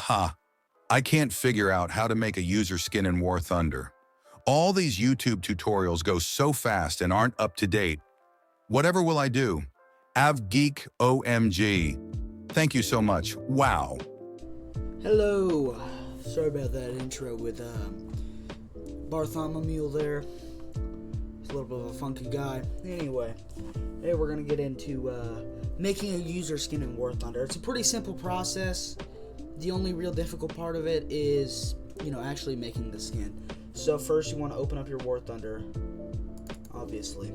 Ha! I can't figure out how to make a user skin in War Thunder. All these YouTube tutorials go so fast and aren't up to date. Whatever will I do? AvGeek OMG. Thank you so much. Wow. Hello. Sorry about that intro with Bartholomew there. He's a little bit of a funky guy. Anyway, today we're going to get into making a user skin in War Thunder. It's a pretty simple process. The only real difficult part of it is, actually making the skin. So first you want to open up your War Thunder, obviously.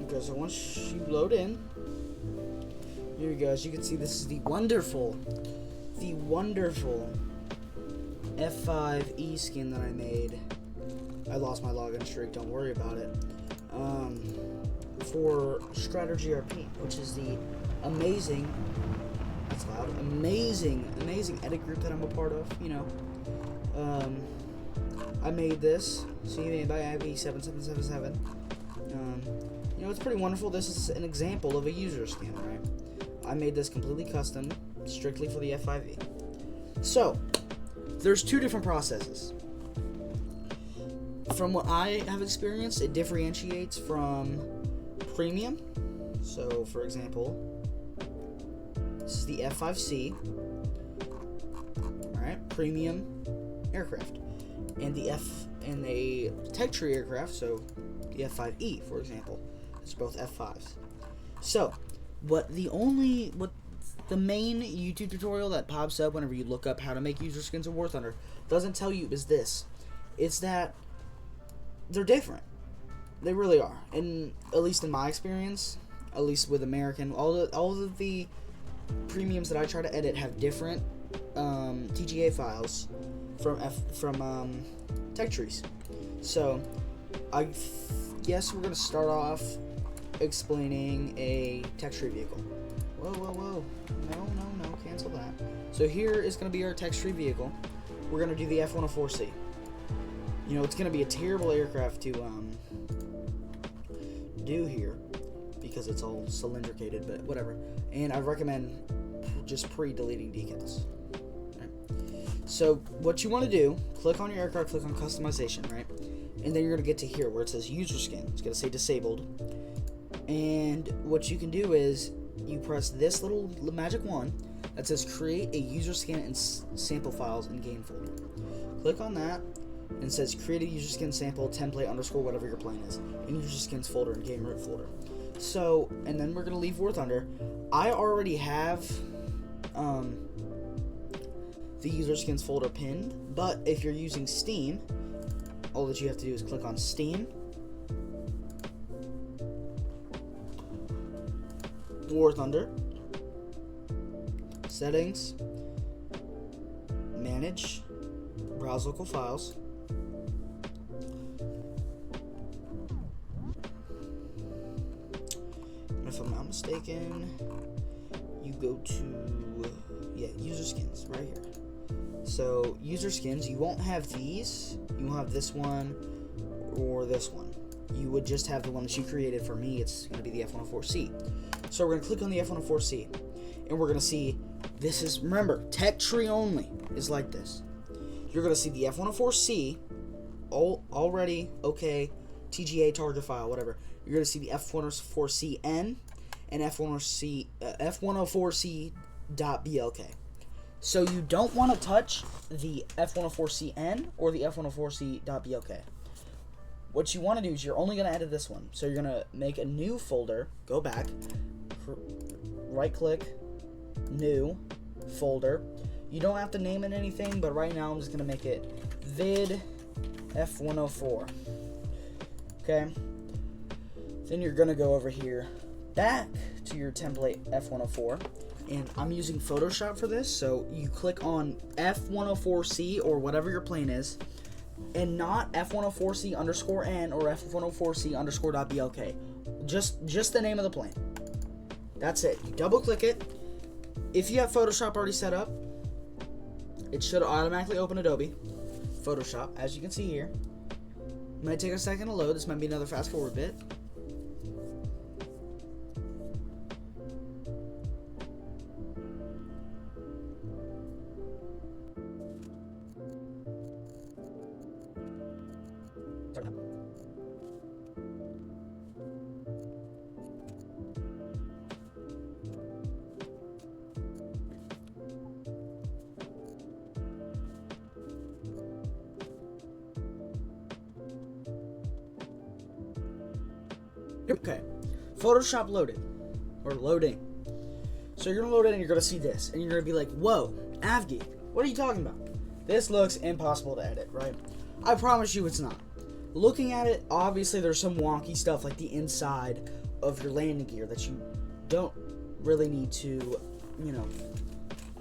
Okay, so once you load in, here you go. As you can see, this is the wonderful F5E skin that I made. I lost my login streak, don't worry about it. For Strategy RP, which is the amazing, that's loud, amazing edit group that I'm a part of, I made this, made by Ivy7777. It's pretty wonderful. This is an example of a user skin, right? I made this completely custom, strictly for the F5E. So, there's two different processes. From what I have experienced, it differentiates from premium. So, for example, this is the F5C, alright, premium aircraft, and the tech tree aircraft, so the F5E, for example. It's both F5s. So, the main YouTube tutorial that pops up whenever you look up how to make user skins in War Thunder doesn't tell you is this. It's that they're different. They really are. And at least in my experience, at least with American, all of the premiums that I try to edit have different TGA files from tech trees. So, I guess we're gonna start off explaining a tech tree vehicle. Whoa. No, cancel that. So here is going to be our tech tree vehicle. We're going to do the F104C. It's going to be a terrible aircraft to do here because it's all cylindricated, but whatever. And I recommend just pre-deleting decals. Right? So what you want to do, click on your aircraft, click on customization, right? And then you're going to get to here where it says user skin. It's going to say disabled. And what you can do is you press this little magic wand that says create a user skin and sample files in game folder. Click on that and it says create a user skin sample template _ whatever your plane is in user skins folder and game root folder. So, and then we're going to leave War Thunder. I already have the user skins folder pinned, but if you're using Steam, all that you have to do is click on Steam, War Thunder, Settings, Manage, Browse Local Files, and if I'm not mistaken, you go to, user skins, right here. So, user skins, you won't have these, you won't have this one, or this one. You would just have the one that you created. For me, it's going to be the F104C. So we're going to click on the F104C, and we're going to see, this is, remember, tech tree only is like this. You're going to see the F104C, already, okay, TGA target file, whatever. You're going to see the F104CN and F104C.blk. So you don't want to touch the F104CN or the F104C.blk. What you want to do is you're only going to edit this one. So you're going to make a new folder, go back, right click, new folder. You don't have to name it anything, but right now I'm just going to make it vid F104. Okay? Then you're going to go over here, back to your template F104, and I'm using Photoshop for this, so you click on F104C or whatever your plane is, and not F104C underscore N or F104C underscore .blk. Just the name of the plane. That's it. You double click it. If you have Photoshop already set up, it should automatically open Adobe Photoshop, as you can see here. It might take a second to load. This might be another fast forward bit. Okay, Photoshop loaded, or loading. So you're gonna load it and you're gonna see this, and you're gonna be like, whoa, AvGeek, what are you talking about? This looks impossible to edit, right? I promise you it's not. Looking at it, obviously there's some wonky stuff like the inside of your landing gear that you don't really need to,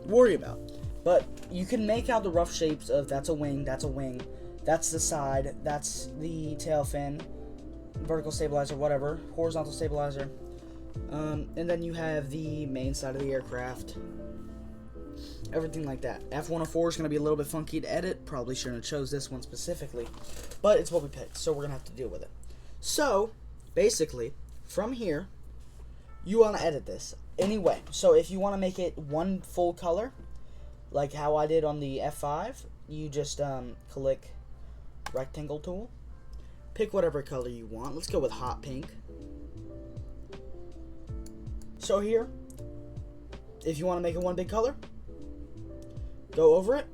worry about. But you can make out the rough shapes of that's a wing, that's the side, that's the tail fin, vertical stabilizer, whatever, horizontal stabilizer, and then you have the main side of the aircraft, everything like that. F104 is going to be a little bit funky to edit, probably shouldn't have chose this one specifically, but it's what we picked, so we're going to have to deal with it. So, basically, from here, you want to edit this anyway. So if you want to make it one full color, like how I did on the F5, you just click rectangle tool, pick whatever color you want. Let's go with hot pink. So here, if you want to make it one big color, go over it.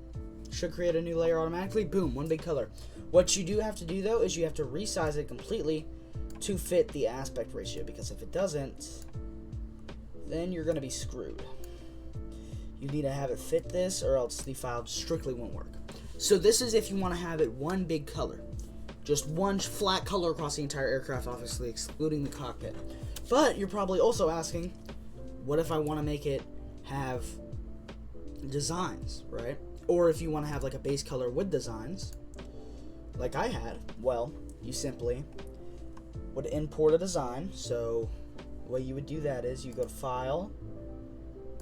Should create a new layer automatically. Boom, one big color. What you do have to do though is you have to resize it completely to fit the aspect ratio, because if it doesn't, then you're going to be screwed. You need to have it fit this, or else the file strictly won't work. So this is if you want to have it one big color. Just one flat color across the entire aircraft, obviously excluding the cockpit. But you're probably also asking, what if I want to make it have designs, right? Or if you want to have like a base color with designs, like I had, well, you simply would import a design. So the way you would do that is you go to File,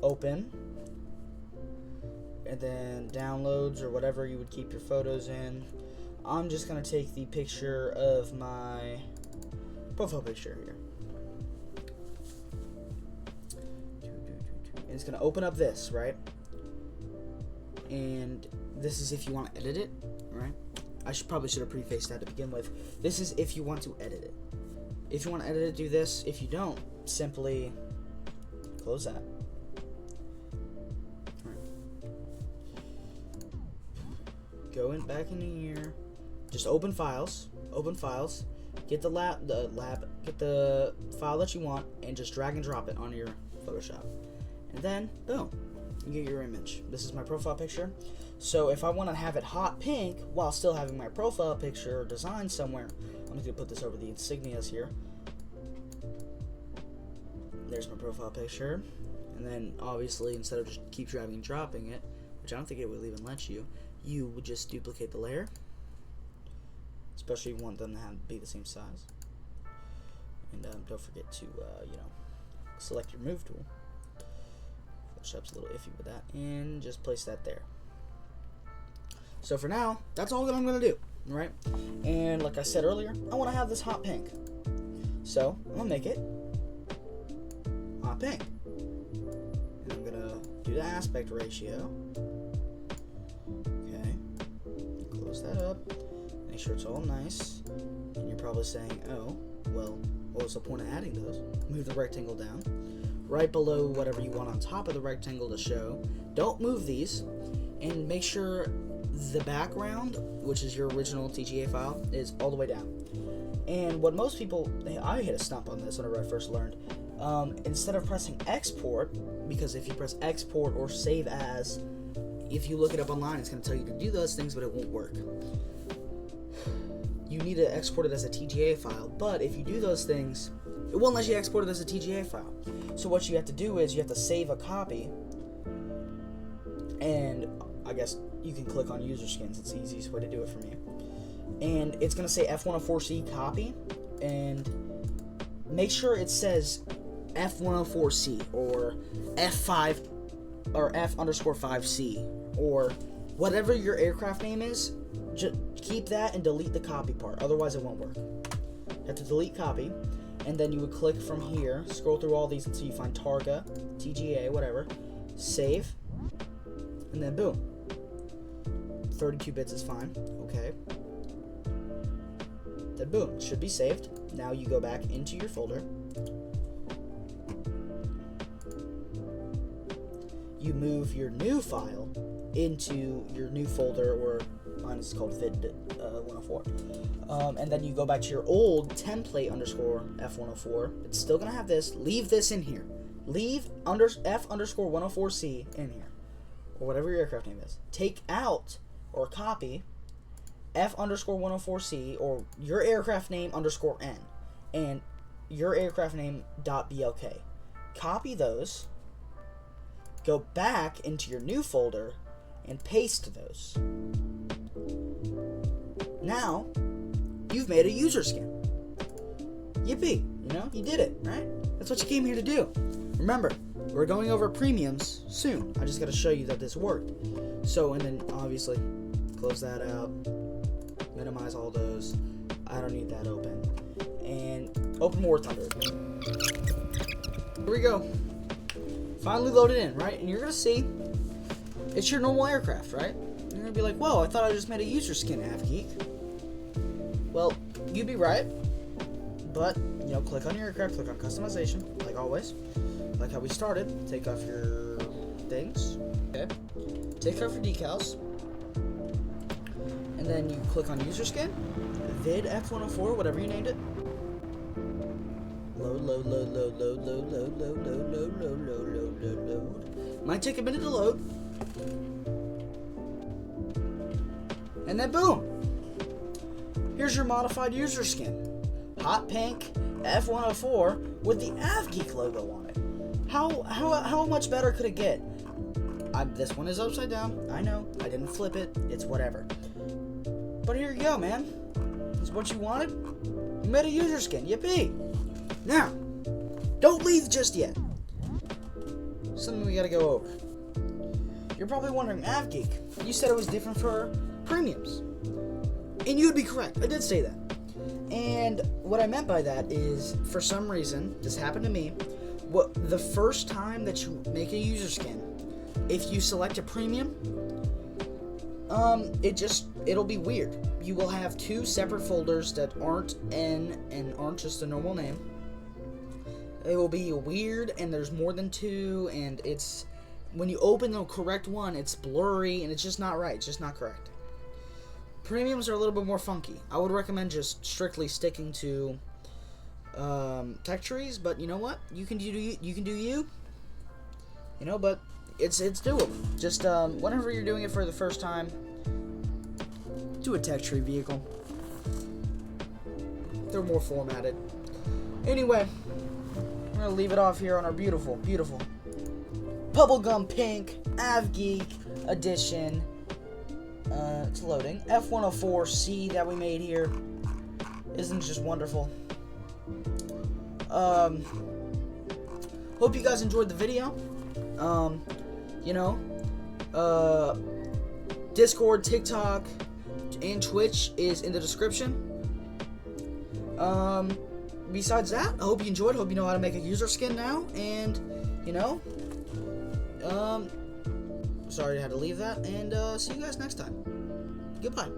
Open, and then Downloads or whatever you would keep your photos in. I'm just going to take the picture of my profile picture here. And it's going to open up this, right? And this is if you want to edit it, right? I probably should have prefaced that to begin with. This is if you want to edit it. If you want to edit it, do this. If you don't, simply close that. Go back into here. Just open files, get get the file that you want, and just drag and drop it onto your Photoshop. And then, boom, you get your image. This is my profile picture. So if I want to have it hot pink while still having my profile picture or design somewhere, I'm just gonna put this over the insignias here. There's my profile picture. And then obviously, instead of just keep dragging and dropping it, which I don't think it will even let you, you would just duplicate the layer. Especially if you want them to be the same size. And don't forget to, select your move tool. Photoshop's a little iffy with that. And just place that there. So for now, that's all that I'm going to do. Right? And like I said earlier, I want to have this hot pink. So I'm going to make it hot pink. And I'm going to do the aspect ratio. Okay. Close that up. Make sure it's all nice. And you're probably saying, oh, well, what was the point of adding those? Move the rectangle down. Right below whatever you want on top of the rectangle to show. Don't move these. And make sure the background, which is your original TGA file, is all the way down. And what most people, I hit a stump on this whenever I first learned. Instead of pressing export, because if you press export or save as, if you look it up online, it's going to tell you to do those things, but it won't work. You need to export it as a TGA file, but if you do those things, it won't let you export it as a TGA file. So what you have to do is you have to save a copy, and I guess you can click on USERSKINS. It's the easiest way to do it for me. and it's gonna say F104C copy, and make sure it says F104C or F5 or F_5C or whatever your aircraft name is. Just keep that and delete the copy part, otherwise it won't work. You have to delete copy, and then you would click from here, scroll through all these until you find Targa, TGA, whatever, save, and then boom. 32 bits is fine, okay. Then boom, it should be saved. Now you go back into your folder. You move your new file into your new folder, or mine is called vid 104. And then you go back to your old template underscore F104. It's still gonna have this. Leave this in here. Leave F_104C in here, or whatever your aircraft name is. Take out or copy F_104C or your aircraft name _N and your aircraft name .blk. Copy those. Go back into your new folder and paste those. Now, you've made a user skin. Yippee, you did it, right? That's what you came here to do. Remember, we're going over premiums soon. I just got to show you that this worked. So, and then obviously, close that out, minimize all those. I don't need that open. And open War Thunder. Here we go. Finally loaded in, right? And you're going to see it's your normal aircraft, right? You're going to be like, whoa, I thought I just made a user skin, AvGeek. Well, you'd be right. But, click on your aircraft, click on customization, like always. Like how we started. Take off your things. Okay. Take off your decals. And then you click on user skin, vid F104, whatever you named it. Load. Might take a minute to load. And then boom. Here's your modified user skin. Hot pink F104 with the AvGeek logo on it. How much better could it get? This one is upside down. I know. I didn't flip it. It's whatever. But here you go, man. This is what you wanted. You made a user skin. Yippee. Now, don't leave just yet. Something we gotta go over. You're probably wondering, AvGeek, you said it was different for premiums. And you'd be correct. I did say that. And what I meant by that is, for some reason, this happened to me, the first time that you make a user skin, if you select a premium, it'll be weird. You will have two separate folders that aren't N and aren't just a normal name. It will be weird, and there's more than two, and it's, when you open the correct one, it's blurry, and it's just not right. It's just not correct. Premiums are a little bit more funky. I would recommend just strictly sticking to tech trees, but you know what? You can do you. But it's doable. Just whenever you're doing it for the first time, do a tech tree vehicle. They're more formatted. Anyway, we're gonna leave it off here on our beautiful, beautiful bubblegum pink AvGeek edition. It's loading. F104C that we made here. Isn't just wonderful. Hope you guys enjoyed the video. Discord, TikTok, and Twitch is in the description. Besides that, I hope you enjoyed. Hope you know how to make a user skin now. And, sorry I had to leave that. And see you guys next time. Goodbye.